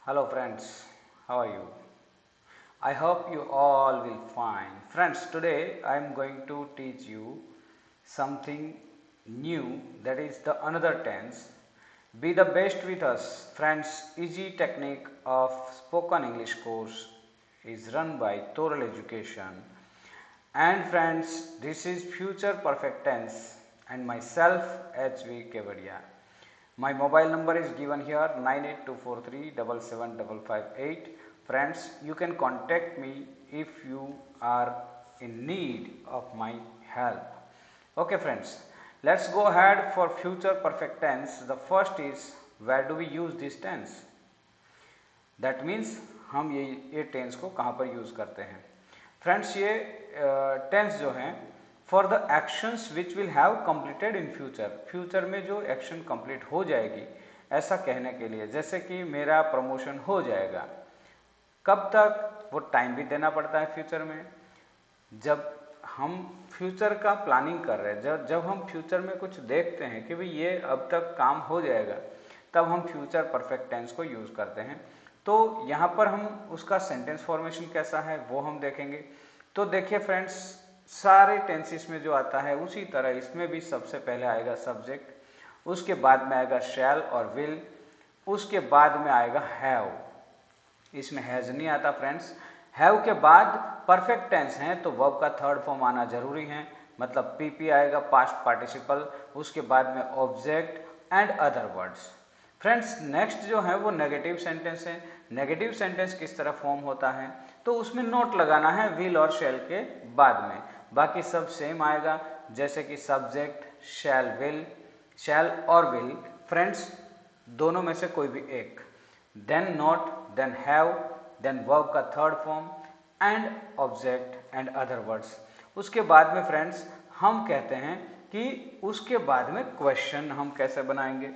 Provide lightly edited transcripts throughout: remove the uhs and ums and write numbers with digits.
Hello friends, how are you? I hope you all will fine. Friends, today I am going to teach you something new, that is the another tense. Be the best with us. Friends, easy technique of spoken English course is run by Toral Education. And friends, this is future perfect tense and myself HV Kevadia. My mobile number is given here 9824377558. Friends, you can contact me if you are in need of my help. Okay friends, let's go ahead for future perfect tense. The first is, where do we use this tense? That means हम ये tense को कहाँ पर use करते हैं। Friends, ये tense जो हैं for the actions which will have completed in future, future में जो एक्शन कंप्लीट हो जाएगी ऐसा कहने के लिए, जैसे कि मेरा प्रमोशन हो जाएगा। कब तक, वो टाइम भी देना पड़ता है फ्यूचर में। जब हम फ्यूचर का प्लानिंग कर रहे हैं, जब हम फ्यूचर में कुछ देखते हैं कि भाई ये अब तक काम हो जाएगा, तब हम फ्यूचर परफेक्ट टेंस को यूज़ करते हैं। तो यहाँ पर हम उसका सेंटेंस फॉर्मेशन कैसा है वो हम देखेंगे। तो देखिए फ्रेंड्स, सारे टेंसेस में जो आता है उसी तरह इसमें भी सबसे पहले आएगा सब्जेक्ट, उसके बाद में आएगा शैल और विल, उसके बाद में आएगा हैव। इसमें हैज नहीं आता फ्रेंड्स। हैव के बाद परफेक्ट टेंस है तो वर्ब का थर्ड फॉर्म आना जरूरी है, मतलब पीपी आएगा, पास्ट पार्टिसिपल, उसके बाद में object and other words. Friends, next जो है वो नेगेटिव सेंटेंस है। नेगेटिव सेंटेंस किस तरह फॉर्म होता है तो उसमें नोट लगाना है विल और शैल के बाद में, बाकी सब सेम आएगा, जैसे कि सब्जेक्ट, शैल, विल, शैल और विल। फ्रेंड्स, दोनों में से कोई भी एक, then not, then have, then verb का third form and object and other words. उसके बाद में फ्रेंड्स हम कहते हैं कि उसके बाद में क्वेश्चन हम कैसे बनाएंगे।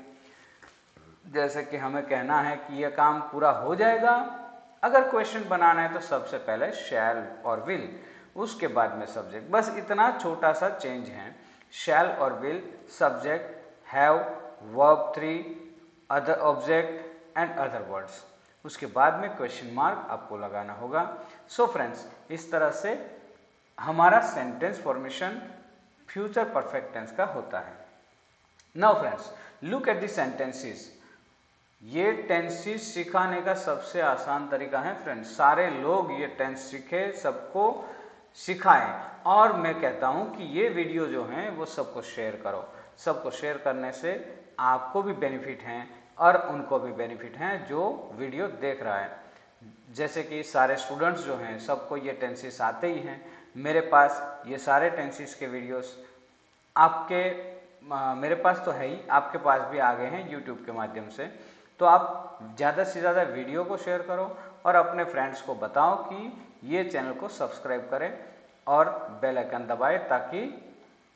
जैसे कि हमें कहना है कि यह काम पूरा हो जाएगा, अगर क्वेश्चन बनाना है तो सबसे पहले शैल और विल, उसके बाद में सब्जेक्ट। बस इतना छोटा सा चेंज है, शैल और will, subject, have, verb 3, other object and other words, उसके बाद में क्वेश्चन मार्क आपको लगाना होगा। सो फ्रेंड्स, इस तरह से हमारा sentence formation future perfect tense का होता है। Now friends, look at the sentences. ये टेंसेस सिखाने का सबसे आसान तरीका है फ्रेंड्स, सारे लोग ये टेंस सीखे, सबको सिखाएं। और मैं कहता हूं कि ये वीडियो जो हैं वो सबको शेयर करो। सबको शेयर करने से आपको भी बेनिफिट हैं और उनको भी बेनिफिट हैं जो वीडियो देख रहा है। जैसे कि सारे स्टूडेंट्स जो हैं सबको ये टेंसेस आते ही हैं। मेरे पास ये सारे टेंसेस के वीडियोस आपके मेरे पास तो है ही, आपके पास भी आ गए हैं यूट्यूब के माध्यम से। तो आप ज़्यादा से ज़्यादा वीडियो को शेयर करो और अपने फ्रेंड्स को बताओ कि ये चैनल को सब्सक्राइब करें और बेल आइकन दबाएं, ताकि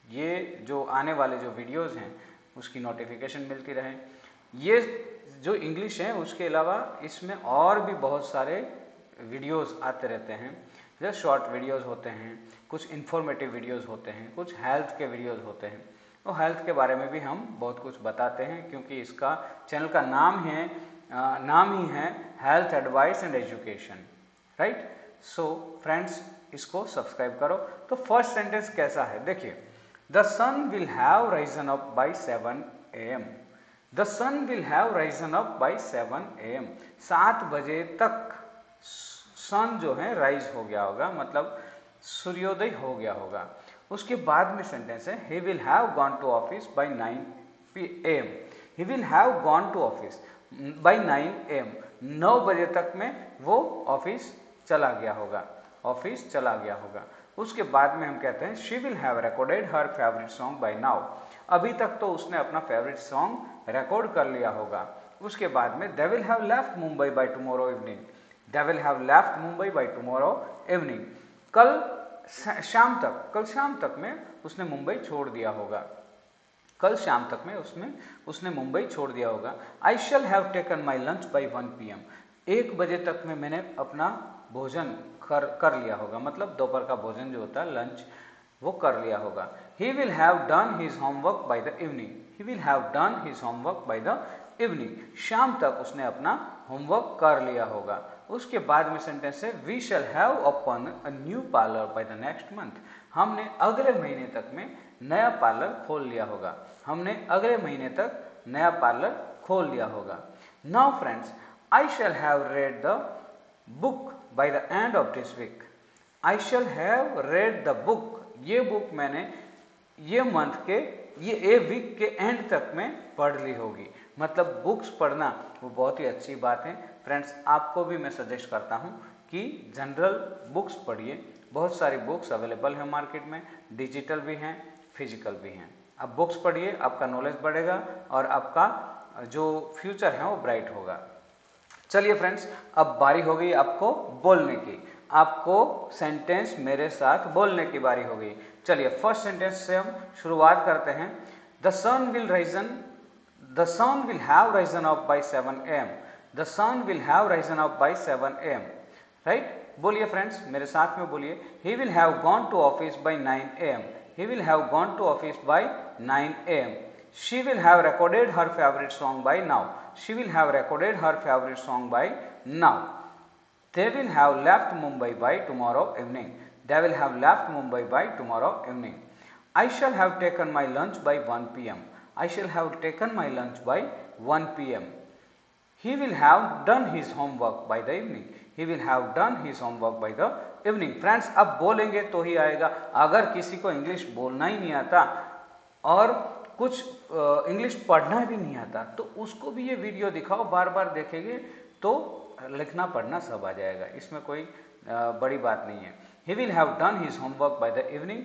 ये जो आने वाले जो वीडियोस हैं उसकी नोटिफिकेशन मिलती रहे। ये जो इंग्लिश है उसके अलावा इसमें और भी बहुत सारे वीडियोस आते रहते हैं, जैसे शॉर्ट वीडियोस होते हैं, कुछ इन्फॉर्मेटिव वीडियोस होते हैं, कुछ हेल्थ के वीडियोस होते हैं। तो हेल्थ के बारे में भी हम बहुत कुछ बताते हैं, क्योंकि इसका चैनल का नाम ही है health advice and education, right. So friends, इसको सब्सक्राइब करो। तो फर्स्ट सेंटेंस कैसा है देखिए, the sun will have risen up by 7 AM। The sun will have risen up by 7 AM। 7 बजे तक सन जो है राइज हो गया होगा, मतलब सूर्योदय हो गया होगा। उसके बाद में सेंटेंस है, he will have gone to office by 9 PM। He will have gone to office by 9 AM। 9 बजे तक में वो ऑफिस चला गया होगा, ऑफिस चला गया होगा। उसके बाद में हम कहते हैं, she will have recorded her favourite song by now. अभी तक तो उसने अपना फेवरेट सॉन्ग रिकॉर्ड कर लिया होगा। उसके बाद में, they will have left Mumbai by tomorrow evening. They will have left Mumbai by tomorrow evening. कल शाम तक में उसने मुंबई छोड़ दिया होगा। कल शाम तक में उसने मुंबई छोड़ दिया होगा। I shall have taken my lunch by 1 PM। 1 बजे तक में मैंने अपना भोजन कर लिया होगा, मतलब दोपहर का भोजन जो होता है लंच, वो कर लिया होगा। ही will have done his homework by the evening. He will have done his homework by the evening, शाम तक उसने अपना होमवर्क कर लिया होगा। उसके बाद में सेंटेंस है we shall have open a new parlour by the next month, हमने अगले महीने तक में नया पार्लर खोल लिया होगा, हमने अगले महीने तक नया पार्लर खोल लिया होगा। Now friends, I shall have read the book by the end of this week, I shall have read the book, ये बुक मैंने ये मंथ के ये वीक के एंड तक में पढ़ ली होगी। मतलब बुक्स पढ़ना वो बहुत ही अच्छी बात है फ्रेंड्स। आपको भी मैं सजेस्ट करता हूँ कि जनरल बुक्स पढ़िए, बहुत सारी बुक्स अवेलेबल है मार्केट में, डिजिटल भी हैं, फिजिकल भी हैं। अब बुक्स पढ़िए, आपका नॉलेज बढ़ेगा और आपका जो फ्यूचर है वो ब्राइट होगा। चलिए फ्रेंड्स, अब बारी हो गई आपको बोलने की, आपको सेंटेंस मेरे साथ बोलने की बारी हो गई। चलिए फर्स्ट सेंटेंस से हम शुरुआत करते हैं। The sun will risen, the sun will have risen up by 7 AM, the sun will have risen up by 7 AM, right. बोलिए फ्रेंड्स, मेरे साथ में बोलिए। He will have gone to office by 9 AM, he will have gone to office by 9 AM। She will have recorded her favorite song by now, she will have recorded her favorite song by now। They will have left Mumbai by tomorrow evening, they will have left Mumbai by tomorrow evening। I shall have taken my lunch by 1 PM, I shall have taken my lunch by 1 PM। He will have done his homework by the evening, he will have done his homework by the evening। Friends, अब बोलेंगे तो ही आएगा। अगर किसी को English बोलना ही नहीं आता और कुछ इंग्लिश पढ़ना भी नहीं आता तो उसको भी ये वीडियो दिखाओ, बार बार देखेंगे तो लिखना पढ़ना सब आ जाएगा, इसमें कोई बड़ी बात नहीं है। He will have done his homework by the evening,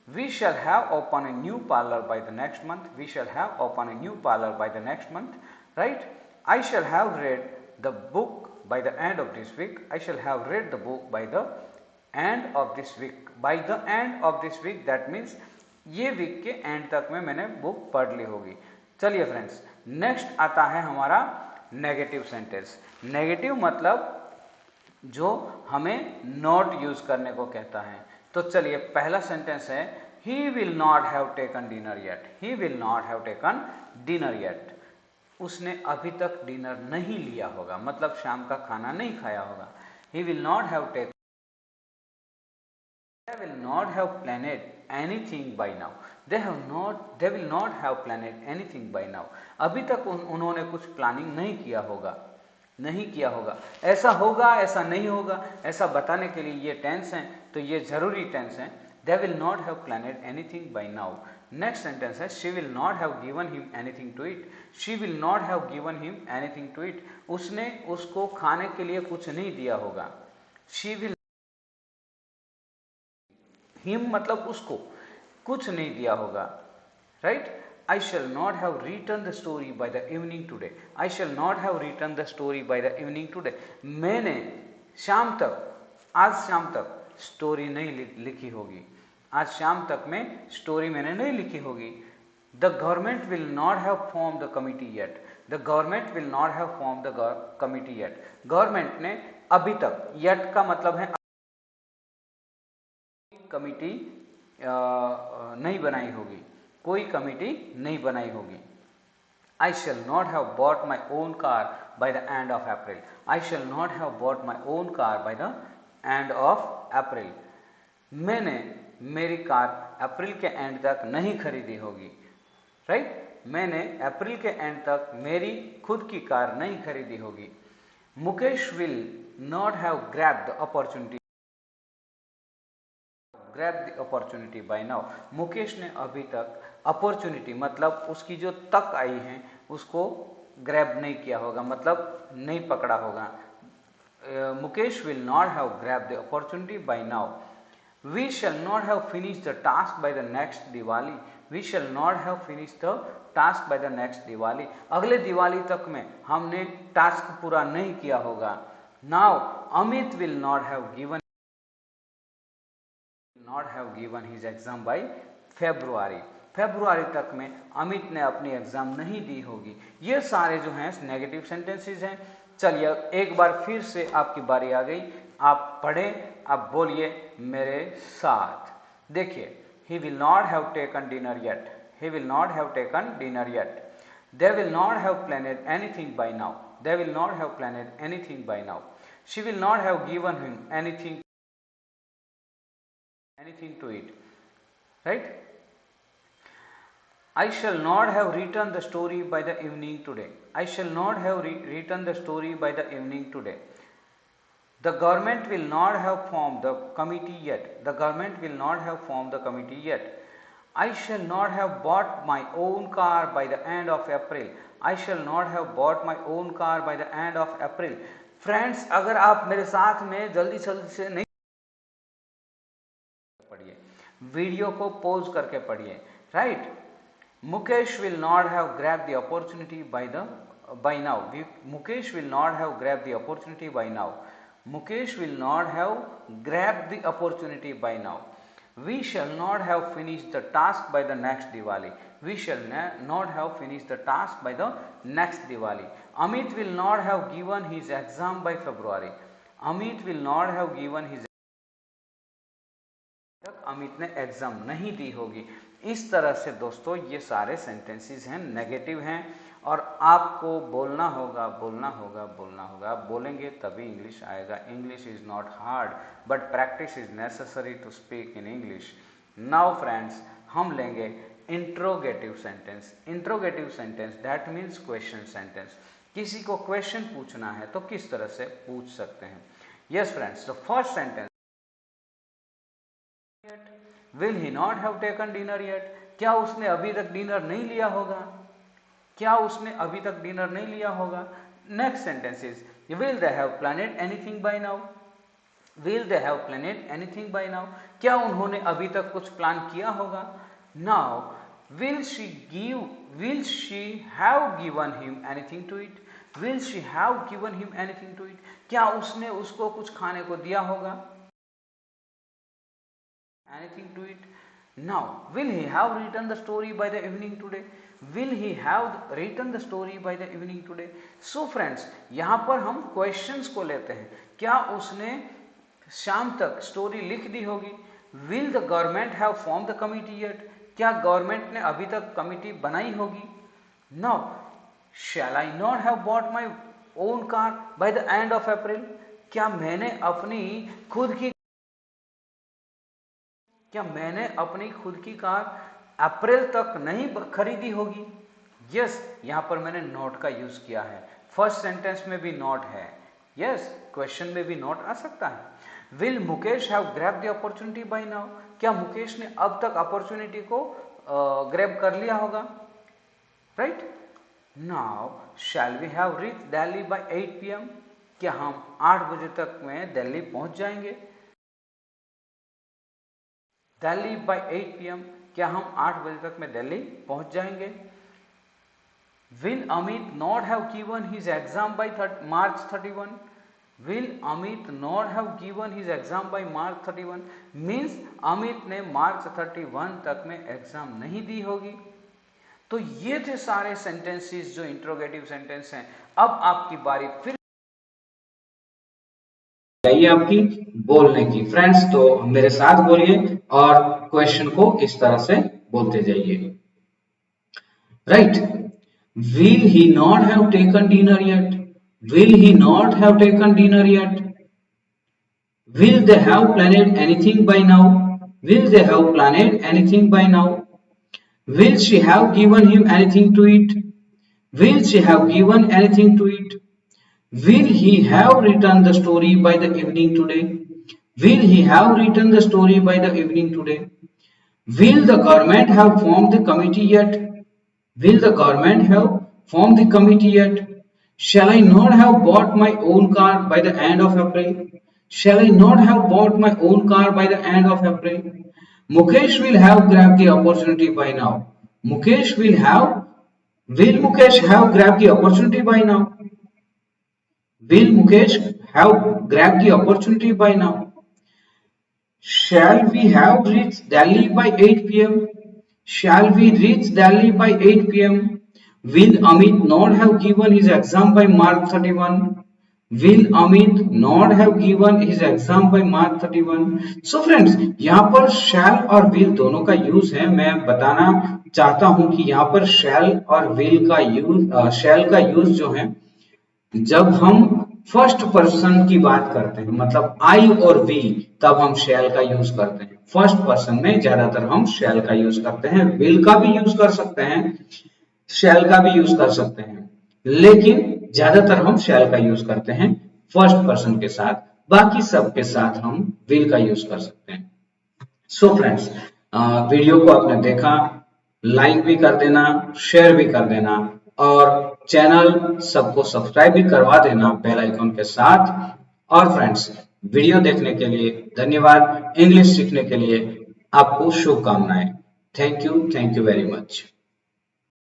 we shall have open a new parlour by the next month, we shall have open a new parlour by the next month, right. I shall have read the book by the end of this week, I shall have read the book by the end of this week, by the end of this week that means ये week के and तक में मैंने book पढ़ ली होगी। चलिए friends, next आता है हमारा नेगेटिव सेंटेंस। नेगेटिव मतलब जो हमें नॉट यूज करने को कहता है। तो चलिए पहला सेंटेंस है he will not have taken dinner yet, he will not have taken dinner yet, उसने अभी तक डिनर नहीं लिया होगा, मतलब शाम का खाना नहीं खाया होगा। He will not have taken, they will not have planned anything by now, they will not have planned anything by now। अभी तक उन्होंने कुछ प्लानिंग नहीं किया होगा, नहीं किया होगा। ऐसा होगा, ऐसा नहीं होगा, ऐसा बताने के लिए ये टेंस है, तो ये जरूरी टेंस है। they will not have planned anything by now। Next sentence है she will not have given him anything to eat, she will not have given him anything to eat, उसने उसको खाने के लिए कुछ नहीं दिया होगा। she will, हिम मतलब उसको कुछ नहीं दिया होगा, right. I shall not have written the story by the evening today, I shall not have written the story by the evening today, मैंने शाम तक, आज शाम तक स्टोरी नहीं लिखी होगी, आज शाम तक में स्टोरी मैंने नहीं लिखी होगी। The government will not have form the committee yet, the government will not have form the committee yet, government ने अभी तक, येट का मतलब है कमिटी नहीं बनाई होगी, कोई कमिटी नहीं बनाई होगी। I shall not have bought my own car by the end of April, I shall not have bought my own car by the end of April, मैंने मेरी कार अप्रैल के एंड तक नहीं खरीदी होगी, राइट। मैंने अप्रैल के एंड तक मेरी खुद की कार नहीं खरीदी होगी। Mukesh will not have grabbed the opportunity, grab the opportunity by now, Mukesh ने अभी तक अपॉर्चुनिटी मतलब उसकी जो तक आई है उसको ग्रैब नहीं किया होगा, मतलब नहीं पकड़ा होगा। Mukesh will not have grab the opportunity by now. We shall not have finish the task by the next Diwali, we shall not have finish the task by the next Diwali, अगले दिवाली तक में हमने टास्क पूरा नहीं किया होगा। Now Amit will not have given, not have given his exam by February, February तक में अमित ने अपनी एग्जाम नहीं दी होगी। ये सारे जो हैं नेगेटिव सेंटेंसेस हैं। चलिए एक बार फिर से आपकी बारी आ गई, आप पढ़ें, आप बोलिए मेरे साथ। देखिए, he will not have taken dinner yet, he will not have taken dinner yet, They will not have planned anything by now. They will not have planned anything by now. She will not have given him anything to eat. Right? I shall not have written the story by the evening today. I shall not have written the story by the evening today. The government will not have formed the committee yet. The government will not have formed the committee yet. I shall not have bought my own car by the end of April. I shall not have bought my own car by the end of April. Friends, अगर आप मेरे साथ में जल्दी से नहीं पढ़िए, video को पॉज करके पढ़िए. Right? Mukesh will not have grabbed the opportunity by now. Mukesh will not have grabbed the opportunity by now. Mukesh will not have grabbed the opportunity by now. We shall not have finished the task by the next Diwali. We shall not have finished the task by the next Diwali. Amit will not have given his exam by February. Amit will not have given his Amit ने exam नहीं दी होगी. इस तरह से दोस्तों ये सारे sentences हैं, नेगेटिव हैं, और आपको बोलना होगा. आप बोलेंगे तभी इंग्लिश आएगा. English is not hard but practice is necessary to speak in English. Now friends, हम लेंगे interrogative sentence. Interrogative sentence that means question sentence. किसी को क्वेश्चन पूछना है तो किस तरह से पूछ सकते हैं. Yes friends, the first sentence, Will he not have taken dinner yet? क्या उसने अभी तक डिनर नहीं लिया होगा? क्या उसने अभी तक डिनर नहीं लिया होगा? Next sentence is, will they have planned anything by now? Will they have planned anything by now? क्या उन्होंने अभी तक कुछ प्लान किया होगा? Now, will she have given him anything to eat? Will she have given him anything to eat? क्या उसने उसको कुछ खाने को दिया होगा? Anything to eat? Now, will he have written the story by the evening today? Will he have written the story by the evening today? So friends, यहाँ पर हम questions को लेते हैं. क्या उसने शाम तक स्टोरी लिख दी होगी? Will the government have formed the committee yet? क्या गवर्नमेंट ने अभी तक कमिटी बनाई होगी? Now, shall I not have bought my own car by the end of April? क्या मैंने अपनी खुद की कार अप्रैल तक नहीं खरीदी होगी? यस, यहां पर मैंने नॉट का यूज किया है. फर्स्ट सेंटेंस में भी नॉट है. यस, क्वेश्चन में भी नॉट आ सकता है. Will Mukesh have grab the opportunity by now? क्या मुकेश ने अब तक अपॉर्चुनिटी को ग्रैब कर लिया होगा? Right? Now, shall we have reach Delhi by 8 PM? क्या हम 8 बजे तक में दिल्ली पहुंच जाएंगे? Delhi by 8 PM? क्या हम 8 बजे तक में दिल्ली पहुंच जाएंगे? Will Amit not have given his exam by March 31? Will Amit not have given his exam by March 31 means Amit ने March 31 तक में एग्जाम नहीं दी होगी. तो ये थे सारे सेंटेंसेस जो इंट्रोगेटिव सेंटेंस हैं. अब आपकी बारी फिर चाहिए आपकी बोलने की. फ्रेंड्स, तो मेरे साथ बोलिए और क्वेश्चन को इस तरह से बोलते जाइए. Right? Will he not have taken dinner yet? Will he not have taken dinner yet? Will they have planned anything by now? Will they have planned anything by now? Will she have given him anything to eat? Will she have given anything to eat? Will he have written the story by the evening today? Will he have written the story by the evening today? Will the government have formed the committee yet? Will the government have formed the committee yet? Shall I not have bought my own car by the end of April? Shall I not have bought my own car by the end of April? Mukesh will have grabbed the opportunity by now. Will Mukesh have grabbed the opportunity by now? Will Mukesh have grabbed the opportunity by now? Shall we have reached Delhi by 8 PM? Shall we reach Delhi by 8 PM? Will Amit not have given his exam by March 31? Will Amit not have given his exam by March 31? So friends, यहाँ पर shall और will दोनों का use है। मैं बताना चाहता हूं कि यहाँ पर shall और will का यूज shall का यूज जो है जब हम फर्स्ट पर्सन की बात करते हैं, मतलब आई और वी, तब हम शैल का यूज करते हैं। फर्स्ट पर्सन में ज्यादातर हम शैल का यूज करते हैं। विल का भी यूज कर सकते हैं, शैल का भी यूज कर सकते हैं, लेकिन ज्यादातर हम शैल का यूज करते हैं फर्स्ट पर्सन के साथ। बाकी सब के साथ हम विल का यूज कर सकते हैं। सो फ्रेंड्स, वीडियो को आपने देखा, लाइक भी कर देना, शेयर भी कर देना और चैनल सबको सब्सक्राइब भी करवा देना बेल आइकन के साथ। और फ्रेंड्स, वीडियो देखने के लिए धन्यवाद। इंग्लिश सीखने के लिए आपको शुभकामनाएं। Thank you very much.